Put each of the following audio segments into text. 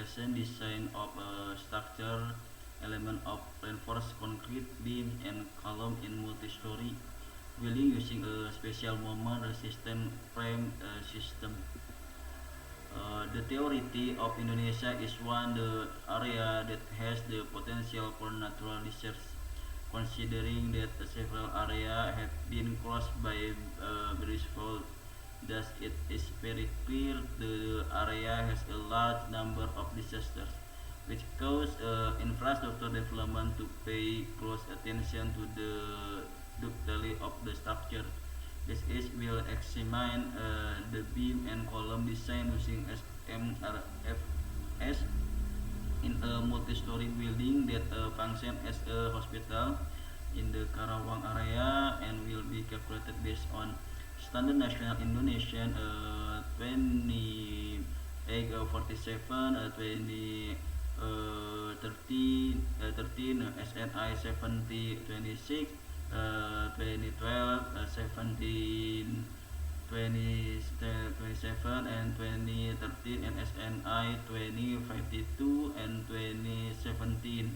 calculation design of a structure element of reinforced concrete beam and column in multi-story building using a special moment resistant frame system. The theory of Indonesia is one the area that has the potential for natural research, considering that several areas have been crossed by various faults. Thus, it is very clear the area has a large number of disasters, which cause infrastructure development to pay close attention to the ductility of the structure. This is will examine the beam and column design using SMRFS in a multi-story building that function as a hospital in the Karawang area and will be calculated based on standard national Indonesian 2847 13 SNI 7026 2012 17 2027 and 2013 and SNI 2052 and 2017.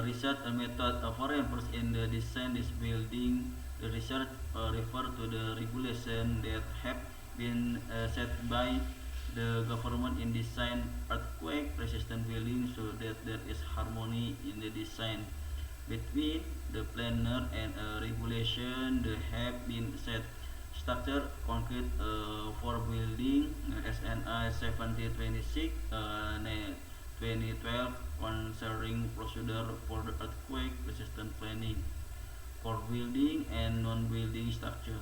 Research method for reinforce in the design this building. The research refer to the regulation that have been set by the government in design earthquake resistant building so that there is harmony in the design between the planner and regulation that have been set. Structure concrete for building SNI 7026 2012 concerning procedure for the earthquake resistant planning for building and non-building structure.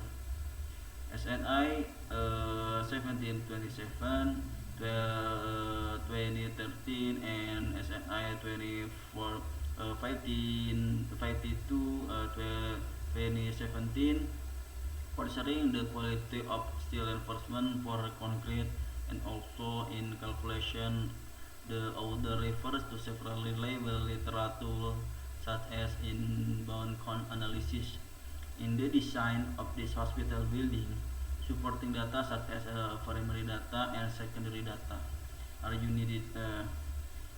SNI 1727 2013 and SNI 24 1552 2017 concerning the quality of steel reinforcement for concrete and also in calculation the author refers to several reliable literature such as inbound count analysis in the design of this hospital building. Supporting data such as primary data and secondary data are you needed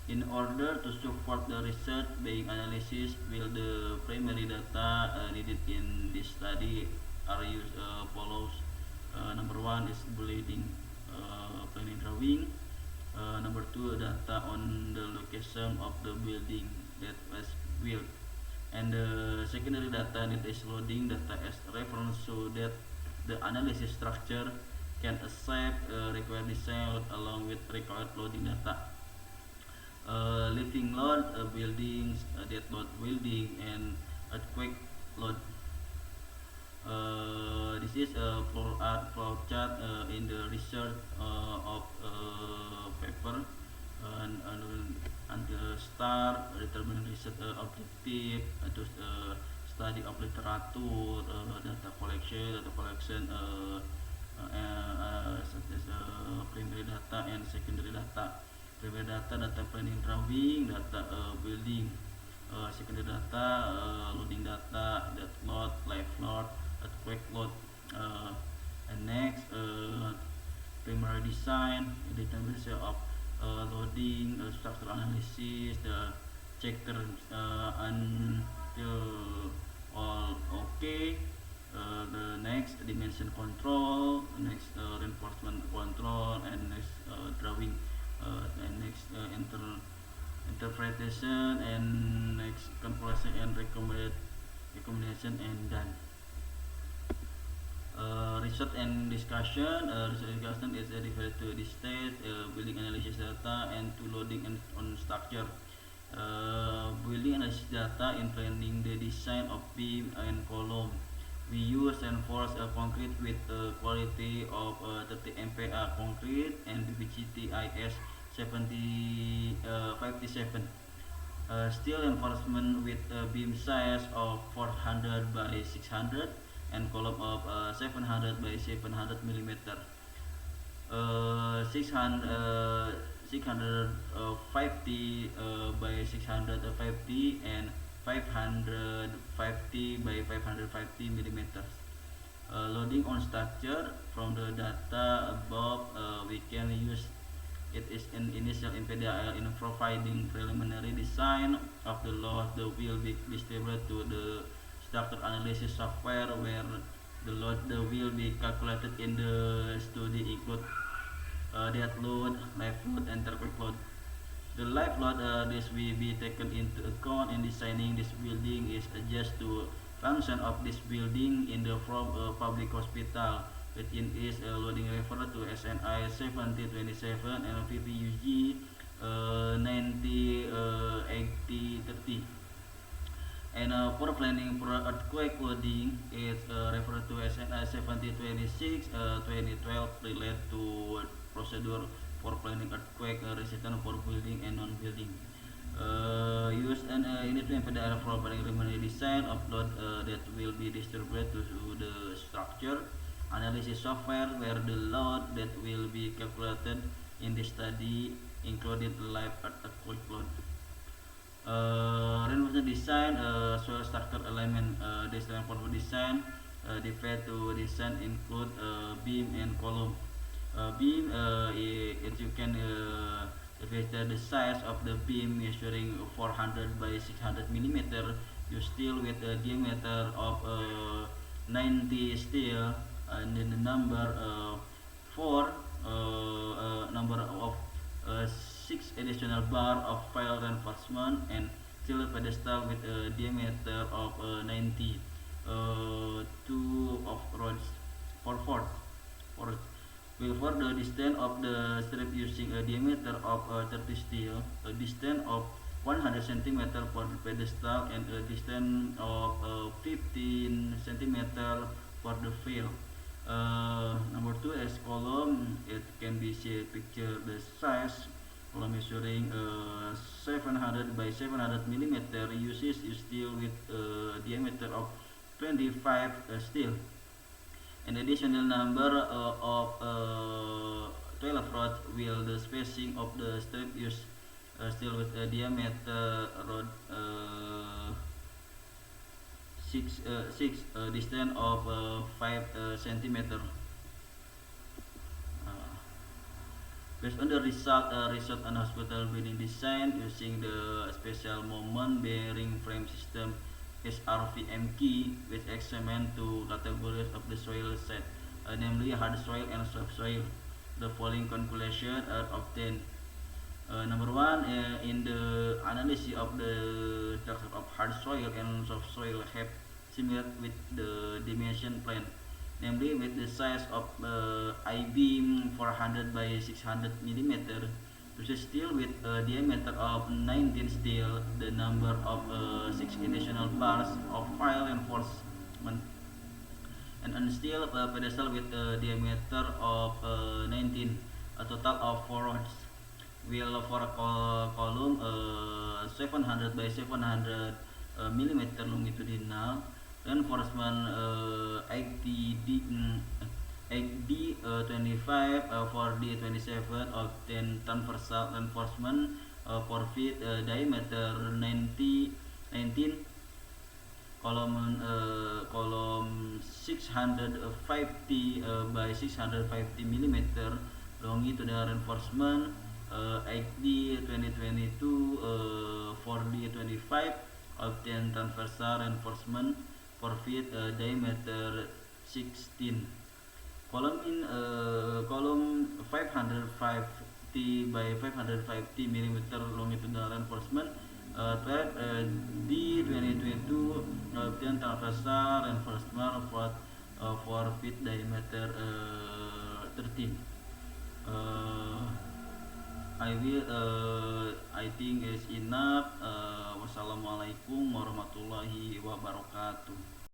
in order to support the research being analysis. Will the primary data needed in this study are used follows. Number one is building planning drawing. Number two, data on the location of the building that was built, and the secondary data need is loading data as reference so that the analysis structure can accept required design along with required loading data. Lifting load buildings, dead load building, and earthquake load. This is a flow chart in the research of paper and the start determine research objective to study of literature, data collection such as primary data and secondary data. Primary data planning drawing, data building. Secondary data loading data, dead load, live load, earthquake load. And next primary design, determination of loading, structural analysis, the check until all okay. The next dimension control, next reinforcement control, and next drawing, and next interpretation, and next calculation and recommendation and done. Research and discussion. Research and discussion is referred to the state, building analysis data, and to loading and on structure. Building analysis data in planning the design of beam and column. We use reinforced concrete with quality of 30 MPa concrete and BGTIS 57. Steel reinforcement with beam size of 400 by 600 and column of 700 by 700 millimeter. 650 by 650 and 550 by 550 millimeters. Loading on structure. From the data above, we can use It is an initial impediment in providing preliminary design of the load that will be distributed to the structure analysis software, where the load that will be calculated in the study include dead load, live load, and earthquake load. The live load this will be taken into account in designing this building is just to function of this building in the from a public hospital within is loading referred to SNI 7027 and VPUG 90 80 30. And for planning for earthquake loading is referred to SNI 7026 2012 related to procedure for planning earthquake resistant for building and non-building. Use an unit to implement for preliminary design of load that will be distributed to the structure analysis software, where the load that will be calculated in the study included live earthquake load. Reinforcement design, soil structure element design for design. The way to design include beam and column. Beam, if you can evaluate the size of the beam measuring 400 by 600 millimeter, you steel with a diameter of 90 steel, and then the number 4 number of 6 additional bar of file reinforcement, and steel pedestal with a diameter of 90, 2 of rods for 4 will for the distance of the strip using a diameter of 30 steel, a distance of 100 cm for the pedestal, and a distance of 15 cm for the fill. Number 2 is column. It can be see picture the size. Column measuring 700 by 700 millimeter uses steel with a diameter of 25 steel. An additional number of 12 rods will the spacing of the strip use steel with a diameter rod 6 distance of 5 centimeter. Based on the result on hospital building design using the special moment bearing frame system SRVM key, which examine two categories of the soil set, namely hard soil and soft soil. The following conclusions are obtained. Number 1, in the analysis of the structure of hard soil and soft soil have similar with the dimension plan, namely with the size of I-beam 400 by 600 millimeter, which is steel with a diameter of 19 steel, the number of 6 additional bars of file reinforcement, and steel pedestal with a diameter of 19, a total of 4 rods. Will for a column 700 by 700 millimeter longitudinal, reinforcement 8D25 for D27 obtain transversal reinforcement 4 feet diameter 19 column 650 by 650 millimeter longitudinal reinforcement 8D 2022 4D25 obtain transversal reinforcement 4 feet diameter 16. Column 550 by 550 millimeter longitudinal reinforcement D2022 obtain transversal reinforcement 4 feet diameter 13. I think is enough. Wassalamualaikum warahmatullahi wabarakatuh.